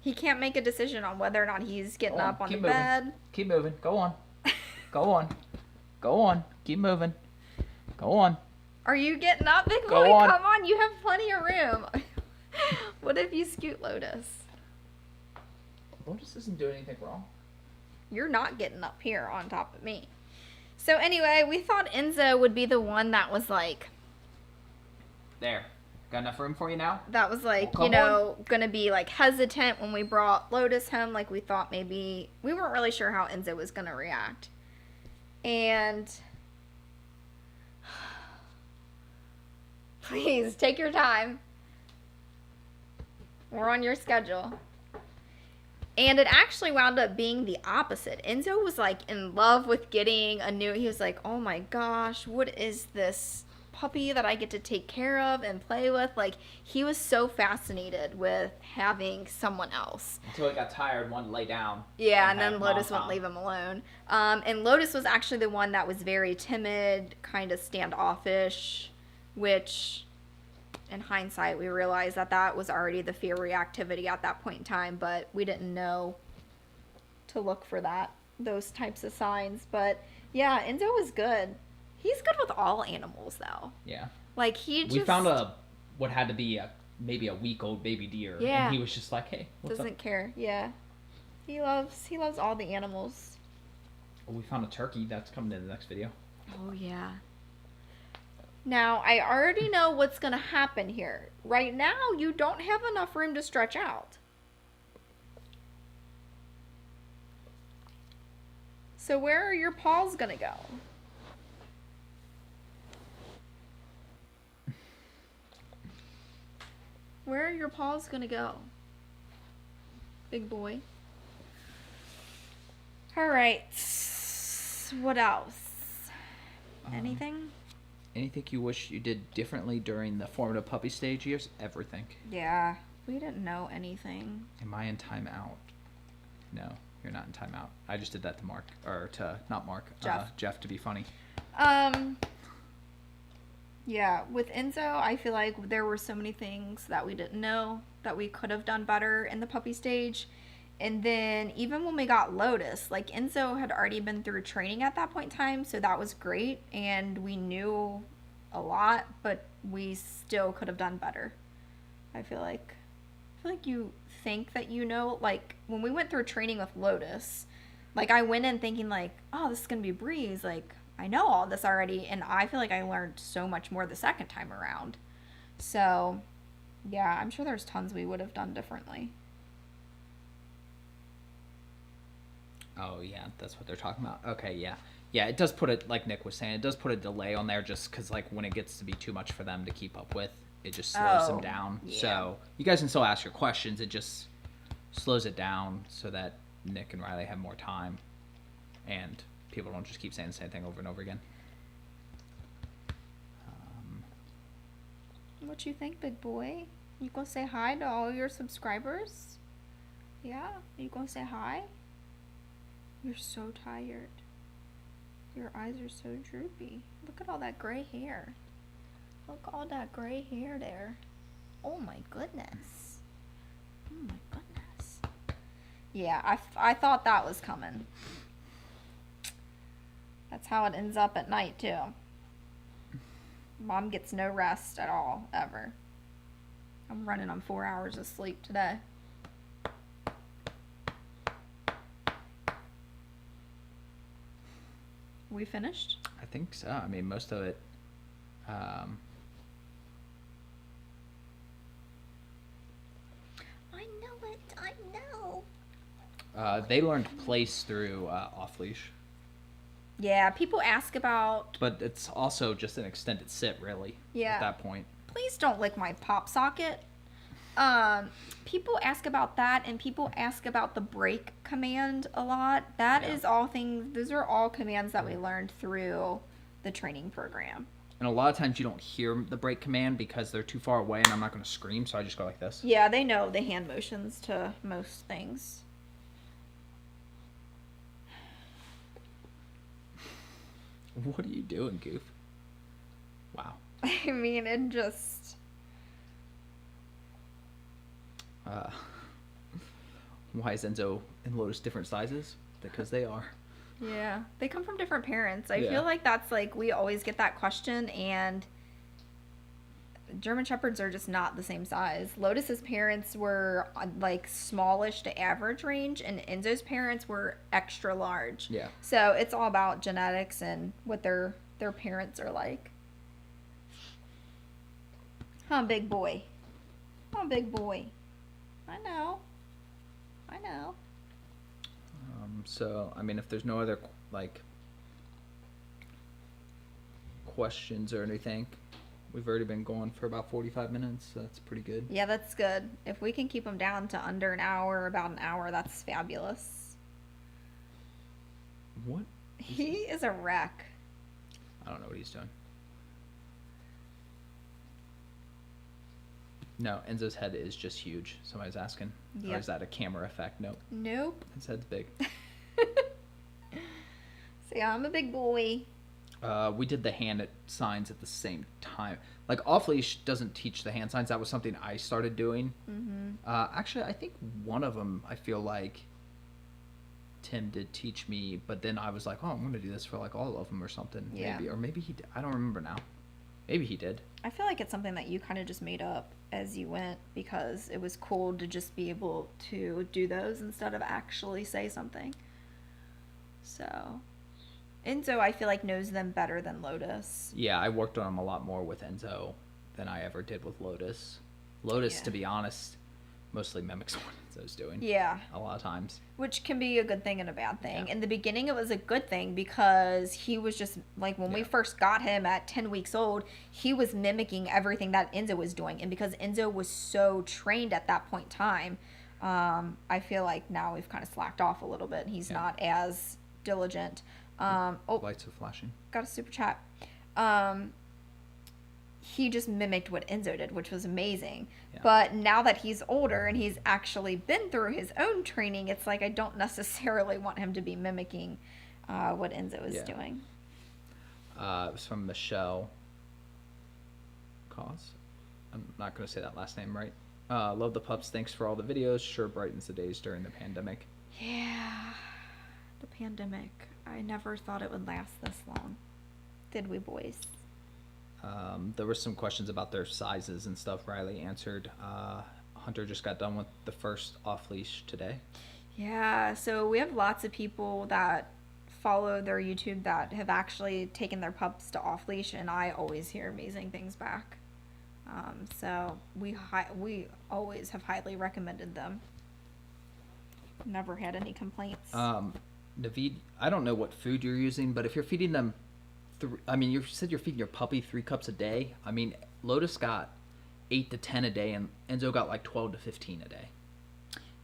He can't make a decision on whether or not he's getting up on the bed. Keep moving. Go on. Go on. Go on. Keep moving. Go on. Are you getting up, big Go boy? on. Come on, you have plenty of room. What if you scoot Lotus? Lotus doesn't do anything wrong. You're not getting up here on top of me. So anyway, we thought Enzo would be the one that was like... There. Got enough room for you now? That was like, Well, you know, gonna be like hesitant when we brought Lotus home. Like we thought maybe... We weren't really sure how Enzo was gonna react. And... Please, take your time. We're on your schedule. And it actually wound up being the opposite. Enzo was like in love with getting a new, he was like, oh my gosh, what is this puppy that I get to take care of and play with? Like, he was so fascinated with having someone else. Until he got tired, wanted to lay down. Yeah, and then have Lotus mom wouldn't leave him alone. And Lotus was actually the one that was very timid, kind of standoffish, which... in hindsight, we realized that that was already the fear reactivity at that point in time, but we didn't know to look for those types of signs. But yeah, Enzo was good. He's good with all animals, though. Yeah. Like, we found what had to be maybe a week-old baby deer. Yeah. And he was just like, hey, what's doesn't up? care. Yeah. He loves all the animals. Well, we found a turkey. That's coming in the next video. Oh, yeah. Now, I already know what's going to happen here. Right now, you don't have enough room to stretch out. So where are your paws going to go? Where are your paws going to go? Big boy. All right. What else? Anything? Anything you wish you did differently during the formative puppy stage years? Everything. Yeah, we didn't know anything. Am I in timeout? No, you're not in timeout. I just did that to Mark, or to not Mark, Jeff, to be funny. Yeah, with Enzo, I feel like there were so many things that we didn't know that we could have done better in the puppy stage. And then even when we got Lotus, like Enzo had already been through training at that point in time, so that was great. And we knew a lot, but we still could have done better. I feel like you think that you know, like when we went through training with Lotus, like I went in thinking like, oh, this is gonna be a breeze. Like I know all this already, and I feel like I learned so much more the second time around. So, yeah, I'm sure there's tons we would have done differently. Oh, yeah, that's what they're talking about. Okay, yeah. Yeah, it does put it, like Nick was saying, it does put a delay on there just because, like, when it gets to be too much for them to keep up with, it just slows them down. Yeah. So, you guys can still ask your questions. It just slows it down so that Nick and Riley have more time and people don't just keep saying the same thing over and over again. What you think, big boy? You gonna say hi to all your subscribers? Yeah? You gonna say hi? You're so tired. Your eyes are so droopy. Look at all that gray hair. Look at all that gray hair there. Oh my goodness. Oh my goodness. Yeah, I thought that was coming. That's how it ends up at night, too. Mom gets no rest at all, ever. I'm running on 4 hours of sleep today. We finished? I think so. I mean, most of it. I know it. I know. They learned place through off leash. Yeah, people ask about... But it's also just an extended sit, really. Yeah. At that point. Please don't lick my pop socket. People ask about that, and people ask about the break command a lot. That is all things... Those are all commands that we learned through the training program. And a lot of times you don't hear the break command because they're too far away, and I'm not going to scream, so I just go like this. Yeah, they know the hand motions to most things. What are you doing, Goof? Wow. I mean, it just... Why is Enzo and Lotus different sizes? Because they are. Yeah. They come from different parents. I Yeah. feel like that's like, we always get that question, and German Shepherds are just not the same size. Lotus's parents were like smallish to average range, and Enzo's parents were extra large. Yeah. So it's all about genetics and what their parents are like. Huh, big boy. Huh, big boy. I know. So, I mean, if there's no other, like, questions or anything, we've already been going for about 45 minutes, so that's pretty good. Yeah, that's good. If we can keep them down to under an hour, about an hour, that's fabulous. What? He is a wreck. I don't know what he's doing. No, Enzo's head is just huge. Somebody's asking. Or Yep. is that a camera effect? Nope. Nope. His head's big. See, I'm a big boy. We did the hand signs at the same time. Like, off-leash doesn't teach the hand signs. That was something I started doing. Mm-hmm. Actually, I think one of them, I feel like Tim did teach me, but then I was like, oh, I'm going to do this for, like, all of them or something. Yeah. Maybe. Or maybe he did. I don't remember now. Maybe he did. I feel like it's something that you kind of just made up as you went because it was cool to just be able to do those instead of actually say something. So, Enzo, I feel like, knows them better than Lotus. Yeah, I worked on him a lot more with Enzo than I ever did with Lotus. Lotus, Yeah. to be honest, mostly mimics what Enzo's doing. Yeah. A lot of times. Which can be a good thing and a bad thing. Yeah. In the beginning, it was a good thing because he was just, like, when we Yeah. first got him at 10 weeks old, he was mimicking everything that Enzo was doing. And because Enzo was so trained at that point in time, I feel like now we've kind of slacked off a little bit. He's Yeah. not as diligent. Oh, Lights are flashing. got a super chat. he just mimicked what Enzo did, which was amazing. Yeah. But now that he's older and he's actually been through his own training, it's like I don't necessarily want him to be mimicking what Enzo is doing. It was from Michelle Cause. I'm not going to say that last name right. Love the pups. Thanks for all the videos. Sure brightens the days during the pandemic. Yeah, the pandemic. I never thought it would last this long. Did we, boys? There were some questions about their sizes and stuff. Riley answered. Hunter just got done with the first off-leash today. Yeah, so we have lots of people that follow their YouTube that have actually taken their pups to off-leash, and I always hear amazing things back. So we always have highly recommended them. Never had any complaints. Naveed, I don't know what food you're using, but if you're feeding them, you said you're feeding your puppy 3 cups a day. I mean, Lotus got 8 to 10 a day, and Enzo got like 12 to 15 a day.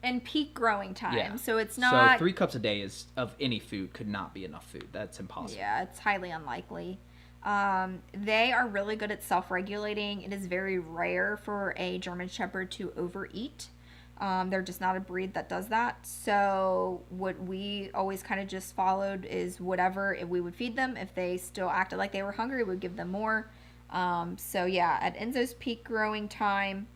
And peak growing time, yeah. So it's not. So 3 cups a day is of any food could not be enough food. That's impossible. Yeah, it's highly unlikely. They are really good at self-regulating. It is very rare for a German Shepherd to overeat. They're just not a breed that does that. So what we always kind of just followed is whatever if we would feed them. If they still acted like they were hungry, we would give them more. So yeah, at Enzo's peak growing time,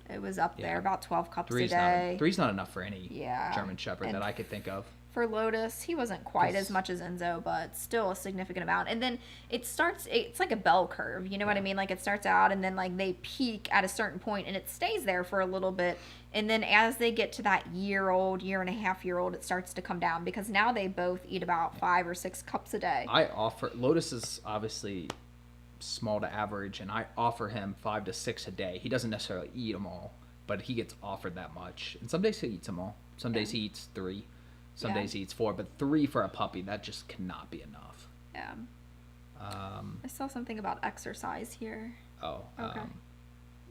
it was up there about 12 cups a day. 3's not enough for any German Shepherd that I could think of. For Lotus, he wasn't quite as much as Enzo, but still a significant amount. And then it's like a bell curve, you know what I mean? Like it starts out and then like they peak at a certain point and it stays there for a little bit. And then as they get to that year and a half year old, it starts to come down because now they both eat about 5 or 6 cups a day. Lotus is obviously small to average, and I offer him 5 to 6 a day. He doesn't necessarily eat them all, but he gets offered that much. And some days he eats them all. Some days he eats 3. Some days he eats 4, but 3 for a puppy, that just cannot be enough. Yeah. I saw something about exercise here. Oh. Okay.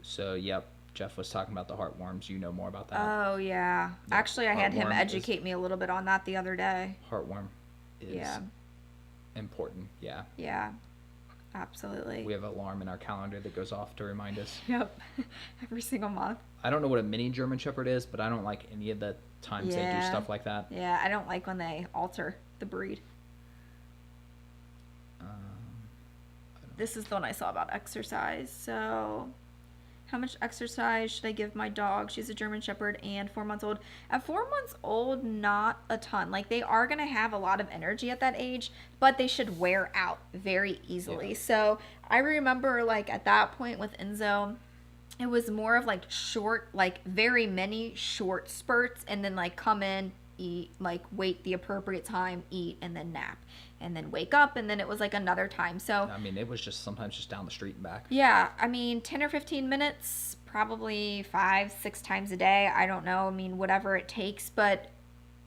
So, yep. Jeff was talking about the heartworms. You know more about that. Oh, yeah. Yep. Actually, I had him educate me a little bit on that the other day. Heartworm is important. Yeah. Yeah. Absolutely. We have an alarm in our calendar that goes off to remind us. Yep. Every single month. I don't know what a mini German Shepherd is, but I don't like any of the times they do stuff like that. Yeah, I don't like when they alter the breed. This is the one I saw about exercise. So, how much exercise should I give my dog? She's a German Shepherd and 4 months old. At 4 months old, not a ton. Like, they are going to have a lot of energy at that age, but they should wear out very easily. Yeah. So, I remember, like, at that point with Enzo, it was more of, like, short, like, very many short spurts, and then, like, come in, eat, like, wait the appropriate time, eat, and then nap. And then wake up, and then it was like another time. So I mean, it was just sometimes just down the street and back. Yeah, I mean, 10 or 15 minutes, probably 5, 6 times a day. I don't know. I mean, whatever it takes. But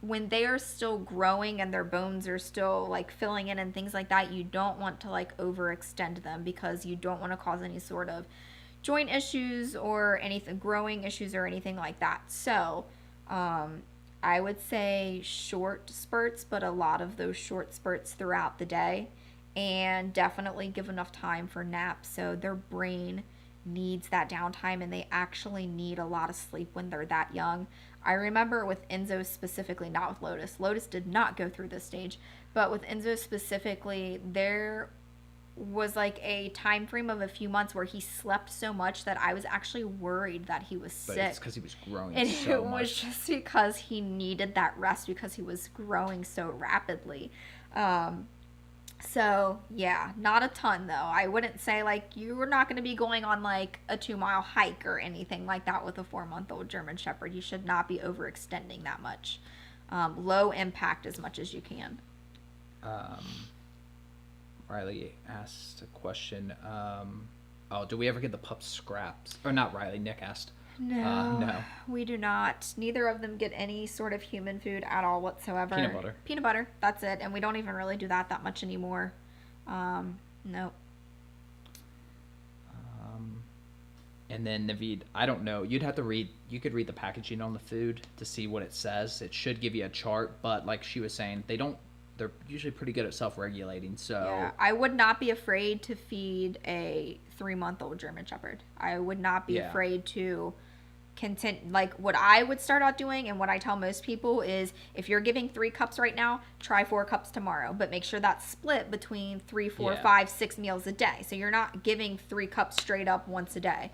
when they are still growing and their bones are still like filling in and things like that, you don't want to like overextend them because you don't want to cause any sort of joint issues or anything, growing issues or anything like that. So, I would say short spurts, but a lot of those short spurts throughout the day, and definitely give enough time for naps. So their brain needs that downtime, and they actually need a lot of sleep when they're that young. I remember with Enzo specifically, not with Lotus. Lotus did not go through this stage, but with Enzo specifically, there was like a time frame of a few months where he slept so much that I was actually worried that he was sick. But it's because he was growing and so much. And it was just because he needed that rest because he was growing so rapidly. So, yeah, not a ton though. I wouldn't say like you were not going to be going on like a 2-mile hike or anything like that with a 4-month-old German Shepherd. You should not be overextending that much. Low impact as much as you can. Riley asked a question. Do we ever get the pups scraps? Or not Riley, Nick asked. No, we do not. Neither of them get any sort of human food at all whatsoever. Peanut butter. Peanut butter, that's it. And we don't even really do that much anymore. Nope. And then Naveed, I don't know. You could read the packaging on the food to see what it says. It should give you a chart, but like she was saying, they don't they're usually pretty good at self-regulating. So Yeah, I would not be afraid to feed a 3-month-old German Shepherd. I would not be Yeah. afraid to like what I would start out doing and what I tell most people is if you're giving 3 cups right now, try 4 cups tomorrow, but make sure that's split between 3, 4, Yeah. 5, 6 meals a day. So you're not giving 3 cups straight up once a day.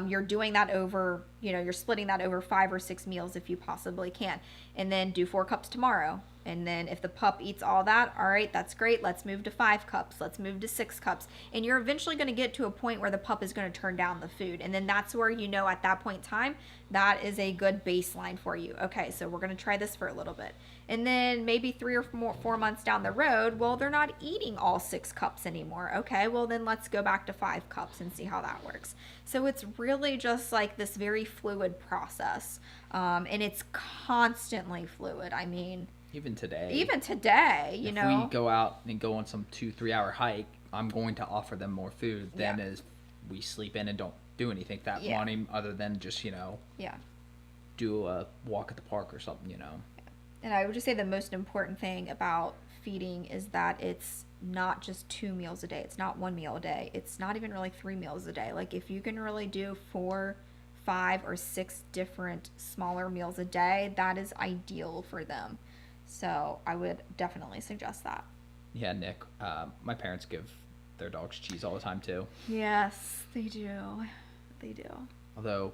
You're doing that over, you're splitting that over 5 or 6 meals if you possibly can, and then do 4 cups tomorrow. And then if the pup eats all that, all right, that's great. Let's move to 5 cups. Let's move to 6 cups. And you're eventually going to get to a point where the pup is going to turn down the food. And then that's where at that point in time, that is a good baseline for you. Okay, so we're going to try this for a little bit. And then maybe 3 or 4 months down the road, well, they're not eating all 6 cups anymore. Okay, well, then let's go back to 5 cups and see how that works. So it's really just like this very fluid process. And it's constantly fluid. I mean, even today, if we go out and go on some 2-3 hour hike, I'm going to offer them more food than as we sleep in and don't do anything that morning other than just, do a walk at the park or something, And I would just say the most important thing about feeding is that it's not just 2 meals a day. It's not 1 meal a day. It's not even really 3 meals a day. Like if you can really do 4, 5, or 6 different smaller meals a day, that is ideal for them. So I would definitely suggest that. Yeah, Nick, my parents give their dogs cheese all the time too. Yes, they do. They do. Although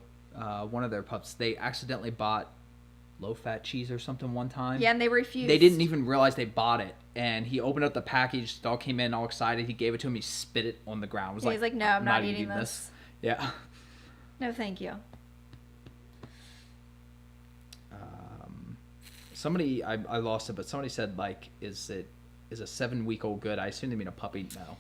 one of their pups, they accidentally bought low-fat cheese or something one time. Yeah, and they refused. They didn't even realize they bought it. And he opened up the package, the dog came in all excited. He gave it to him. He spit it on the ground. He's like, no, I'm not eating this. Yeah. No, thank you. Somebody, I lost it, but somebody said, is a 7-week-old good? I assume they mean a puppy. No.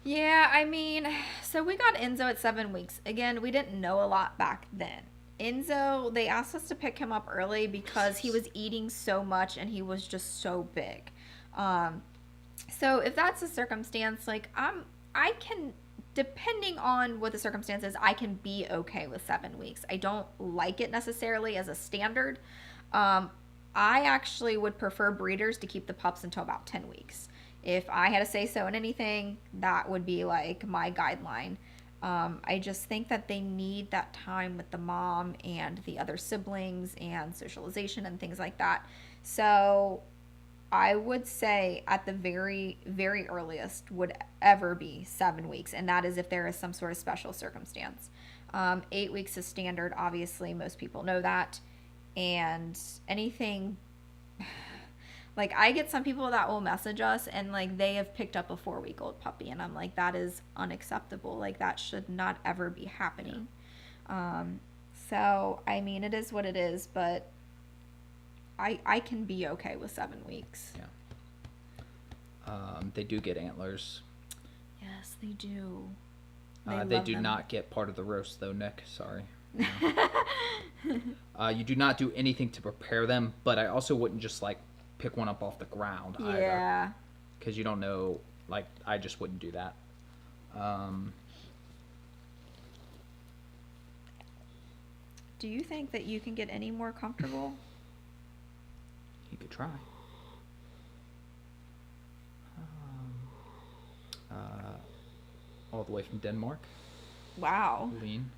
Yeah, I mean, so we got Enzo at 7 weeks. Again, we didn't know a lot back then. Enzo, they asked us to pick him up early because he was eating so much and he was just so big. So if that's the circumstance, I can, depending on what the circumstance is, I can be okay with 7 weeks. I don't like it necessarily as a standard. I actually would prefer breeders to keep the pups until about 10 weeks. If I had to say so in anything, that would be like my guideline. I just think that they need that time with the mom and the other siblings and socialization and things like that. So I would say at the very, very earliest would ever be 7 weeks. And that is if there is some sort of special circumstance. 8 weeks is standard. Obviously, most people know that. And anything, I get some people that will message us and they have picked up a 4-week-old puppy and I'm like, that is unacceptable. That should not ever be happening. So I mean, it is what it is, but I can be okay with 7 weeks. Yeah. They do get antlers. Yes, they do. They do not get part of the roast though, Nick. Sorry. You do not do anything to prepare them, but I also wouldn't just pick one up off the ground either. Yeah. Because you don't know, I just wouldn't do that. Do you think that you can get any more comfortable? You could try. All the way from Denmark. Wow. Lean.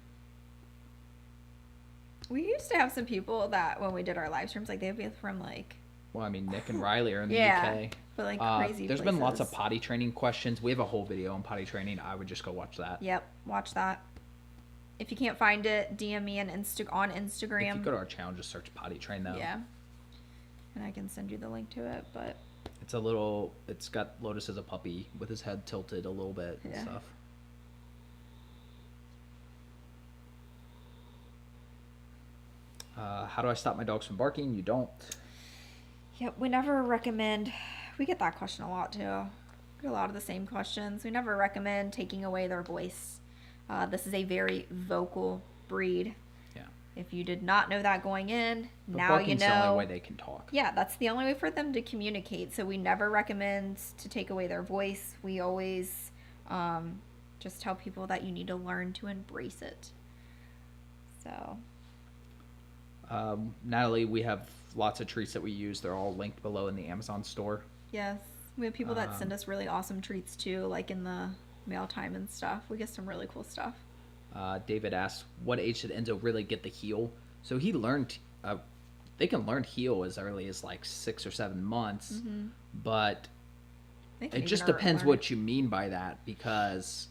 We used to have some people that when we did our live streams, they would be from Well, I mean, Nick and Riley are in the UK. But crazy There's places. been lots of potty training questions. We have a whole video on potty training. I would just go watch that. Yep, watch that. If you can't find it, DM me on Instagram. If you go to our channel, just search potty train though. Yeah. And I can send you the link to it, but it's got Lotus as a puppy with his head tilted a little bit and stuff. How do I stop my dogs from barking? You don't. Yep, we never recommend. We get that question a lot too. We get a lot of the same questions. We never recommend taking away their voice. This is a very vocal breed. Yeah. If you did not know that going in, But now you barking's know. the only way they can talk. Yeah, that's the only way for them to communicate. So we never recommend to take away their voice. We always just tell people that you need to learn to embrace it. So. Natalie, we have lots of treats that we use. They're all linked below in the Amazon store. Yes. We have people that send us really awesome treats too, like in the mail time and stuff. We get some really cool stuff. David asked, what age did Enzo really get the heel? So he learned, they can learn heel as early as like 6 or 7 months, but it just depends what you mean by that, because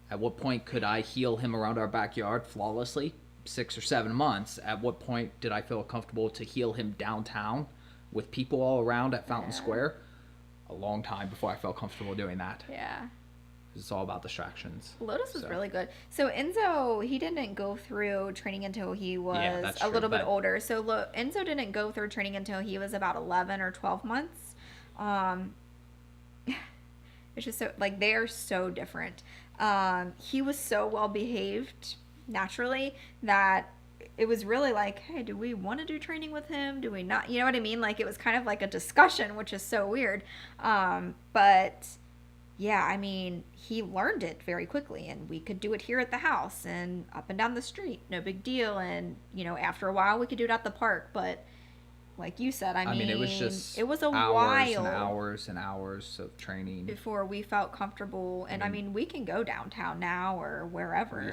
at what point could I heel him around our backyard flawlessly? 6 or 7 months. At what point did I feel comfortable to heel him downtown with people all around at Fountain Square? A long time before I felt comfortable doing that. Yeah. It's all about distractions. Lotus was really good. So Enzo, he didn't go through training until he was a little bit older. So Enzo didn't go through training until he was about 11 or 12 months. It's just so, like, they are so different. He was so well behaved naturally that it was really like, hey, do we want to do training with him? Do we not? You know what I mean? Like, it was kind of like a discussion, which is so weird. But yeah, I mean, he learned it very quickly, and we could do it here at the house and up and down the street. No big deal. And, you know, after a while, we could do it at the park. But like you said, I mean, it was just it was a hours while and hours and hours of training before we felt comfortable. And I mean, we can go downtown now or wherever.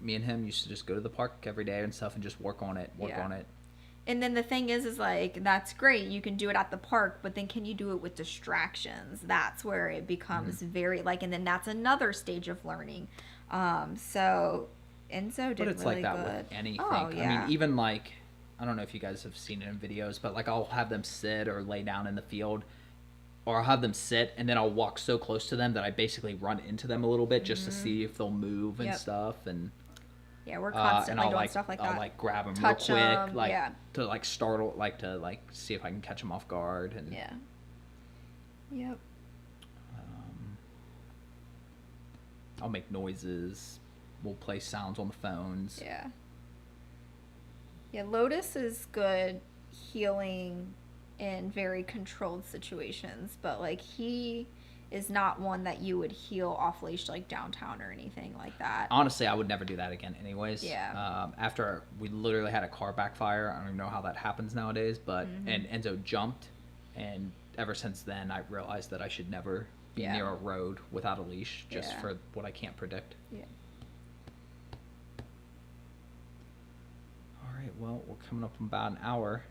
Me and him used to just go to the park every day and stuff and just work on it. And then the thing is like, that's great. You can do it at the park, but then can you do it with distractions? That's where it becomes very like, and then that's another stage of learning. So Enzo did really good. But it's like that with anything. Oh, yeah. I mean, even like, I don't know if you guys have seen it in videos, but like I'll have them sit or lay down in the field, or I'll have them sit and then I'll walk so close to them that I basically run into them a little bit just to see if they'll move and stuff. And yeah, we're constantly doing stuff like that. I'll like grab them Touch real quick, them, like to like startle, like to like see if I can catch them off guard. And yep. I'll make noises. We'll play sounds on the phones. Yeah, Lotus is good healing in very controlled situations, but like he is not one that you would heal off leash like downtown or anything like that. Honestly, I would never do that again anyways. Yeah. After we literally had a car backfire, I don't even know how that happens nowadays, but and Enzo jumped, and ever since then I realized that I should never be near a road without a leash just for what I can't predict. All right, well, we're coming up in about an hour.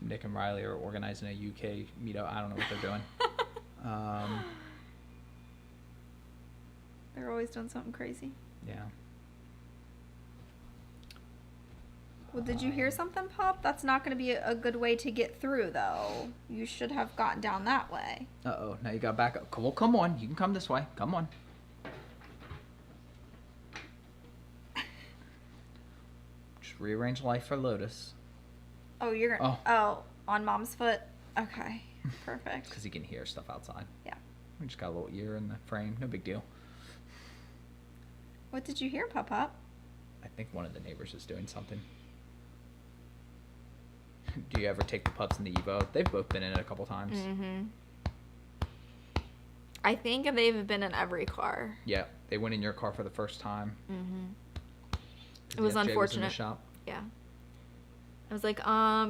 Nick and Riley are organizing a UK meetup. I don't know what they're doing. They're always doing something crazy. Yeah. Well, did you hear something, Pop? That's not going to be a good way to get through, though. You should have gotten down that way. Uh-oh, now you got back up. Well, come on. You can come this way. Come on. Just rearrange life for Lotus. Oh, you're gonna... Oh, on Mom's foot? Okay, perfect. Because he can hear stuff outside. Yeah. We just got a little ear in the frame. No big deal. What did you hear, Pop? I think one of the neighbors is doing something. Do you ever take the pups in the Evo? They've both been in it a couple times. I think they've been in every car. Yeah, they went in your car for the first time. It was unfortunate. Was in the shop. Yeah. I was like,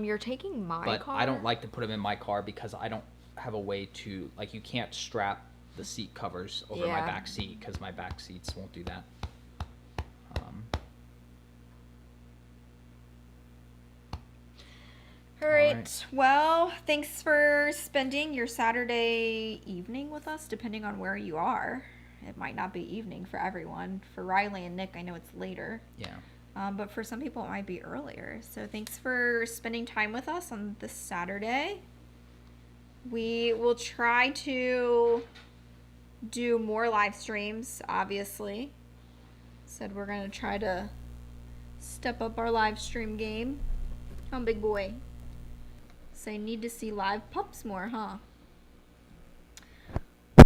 you're taking my car? But I don't like to put them in my car because I don't have a way to, like, you can't strap the seat covers over my back seat because my back seats won't do that. All right. Well, thanks for spending your Saturday evening with us, depending on where you are. It might not be evening for everyone. For Riley and Nick, I know it's later. Yeah. But for some people, it might be earlier. So thanks for spending time with us on this Saturday. We will try to do more live streams, obviously. Said we're going to try to step up our live stream game. Come, big boy. Say, need to see live pups more, huh? You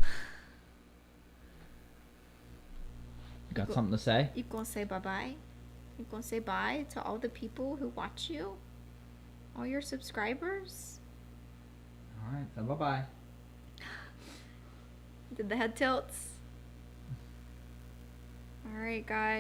got something to say? You gonna say bye-bye? You gonna say bye to all the people who watch you? All your subscribers? All right, then bye-bye. Did the head tilts? All right, guys.